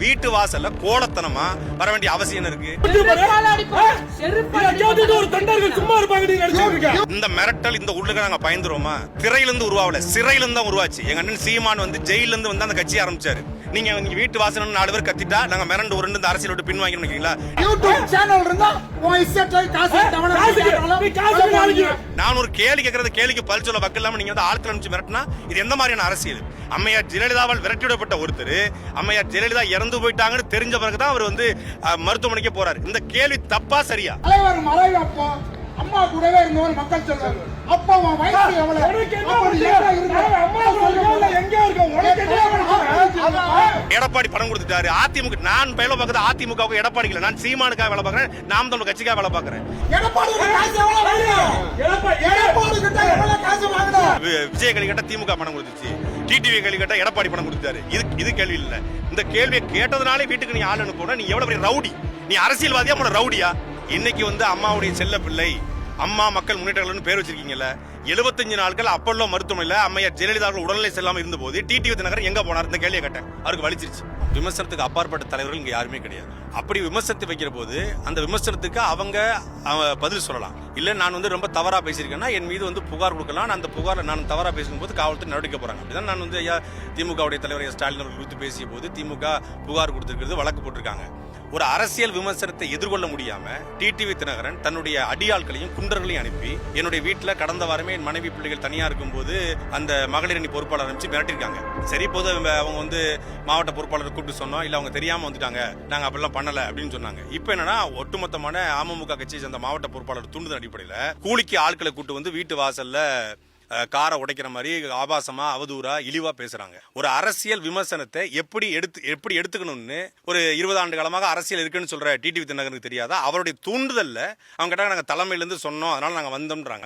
வீட்டு வாசல்ல கோலத்தனமா வர வேண்டிய அவசியம் இருக்கு. இந்த மிரட்டல் இந்த உள்ளுக்கு நாங்க பயந்துருவோமா? திரையிலிருந்து உருவாவல, சிறையிலிருந்து தான் உருவாச்சு. எங்க அண்ணன் சீமான் வந்து ஜெயிலிருந்து வந்து அந்த கட்சி ஆரம்பிச்சாரு. நீங்க வீட்டு வாசல் 4 பேர் கத்திட்டா நாங்க மிரண்டு ஒரு இந்த அரசியல் விட்டு பின்வாங்கி நினைக்கிறீங்களா? யூடியூப் சேனல் இருந்தா நான் ஒரு கேள்வி கேட்கறது கேள்விக்கு பதில் சொல்ல வக்கு இல்லாம நீங்க வந்து ஆட்கள் அனுப்பிச்சு மிரட்டினா இது எந்த மாதிரியான அரசியல்? அம்மையார் ஜெயலலிதாவால் விரட்டிவிடப்பட்ட ஒருத்தர் அம்மையார் ஜெயலலிதா இறந்து போயிட்டாங்கன்னு தெரிஞ்ச பிறகுதான் அவர் வந்து மருத்துவமனைக்கு போறாரு. இந்த கேள்வி தப்பா சரியா? அம்மா கூடவே இருந்தவர் மக்கள் சொல்றாங்க. அப்பா வயசு எவ்வளவு? எடப்பாடி பணம் கொடுத்துட்டாரு. அதிமுக நான் வேலை பார்க்கறது அதிமுக எடப்பாடி இல்ல, நான் சீமானுக்காக வேலை பார்க்கறேன், நாம் தமிழ் கட்சிக்காக வேலை பார்க்கறேன். விஜய் கலி கேட்ட திமுக பணம் கொடுத்துச்சு, டிடிவி கலி கேட்ட எடப்பாடி பணம் கொடுத்தாரு. இது கேள்வி இல்ல. இந்த கேள்வியை கேட்டதுனாலே வீட்டுக்கு நீ ஆள் அனுப்புன, நீ எவ்வளவு பெரிய ரவுடி? நீ அரசியல்வாதியா உன ரவுடியா? இன்னைக்கு வந்து அம்மாவுடைய செல்ல பிள்ளை அம்மா மக்கள் முன்னேற்றங்கள்னு பேர் வச்சிருக்கீங்கல்ல. 75 நாட்கள் அப்பல்லோ மருத்துவமனையில அம்மையார் ஜெயலலிதா உடல்நிலை செல்லாம இருந்த போது டிடிவி தினகரன் எங்க போனார்? இந்த கேள்வியை கேட்டேன். அவருக்கு வலிச்சிருச்சு. விமர்சனத்துக்கு அப்பாற்பட்ட தலைவர்கள் இங்க யாருமே கிடையாது. அப்படி விமர்சனத்தை வைக்கிற போது அந்த விமர்சனத்துக்கு அவங்க பதில் சொல்லலாம். இல்ல நான் வந்து ரொம்ப தவறா பேசியிருக்கேன்னா என் மீது வந்து புகார் கொடுக்கலாம். அந்த புகார் நான் தவறா பேசும்போது காவல்துறை நடவடிக்கை போறாங்க. அப்படிதான் நான் வந்து ஐயா திமுகவுடைய தலைவர் ஸ்டாலின் அவர்கள் குறித்து பேசிய போது திமுக புகார் கொடுத்திருக்கிறது, வழக்கு போட்டிருக்காங்க. ஒரு அரசியல் விமர்சனத்தை எதிர்கொள்ள முடியாம டிடிவி தினகரன் தன்னுடைய அடியாட்களையும் குண்டர்களையும் அனுப்பி என்னுடைய வீட்டுல கடந்த வாரமே என் மனைவி பிள்ளைகள் தனியா இருக்கும் போது அந்த மகளிர் அணி பொறுப்பாளர் அனுப்பிச்சு மிரட்டிருக்காங்க. சரி, போது அவங்க வந்து மாவட்ட பொறுப்பாளர் கூப்பிட்டு சொன்னோம், இல்ல அவங்க தெரியாம வந்துட்டாங்க, நாங்க அப்படிலாம் பண்ணல அப்படின்னு சொன்னாங்க. இப்ப என்னன்னா ஒட்டுமொத்தமான அமமுக கட்சியை சேர்ந்த மாவட்ட பொறுப்பாளர் தூண்டுதல் அடிப்படையில கூலிக்கு ஆட்களை கூட்டு வந்து வீட்டு வாசல்ல காரை உடைக்கிற மாதிரி ஆபாசமா அவதூறா இழிவா பேசுறாங்க. ஒரு அரசியல் விமர்சனத்தை எப்படி எடுத்துக்கணும்னு ஒரு 20 ஆண்டு காலமாக அரசியல் இருக்குன்னு சொல்ற டிடிவி தினகரனுக்கு தெரியாதா? அவருடைய தூண்டுதல்ல அவங்க கேட்டாங்க, நாங்க தலைமையில இருந்து சொன்னோம், அதனால நாங்க வந்தோம்ன்றாங்க.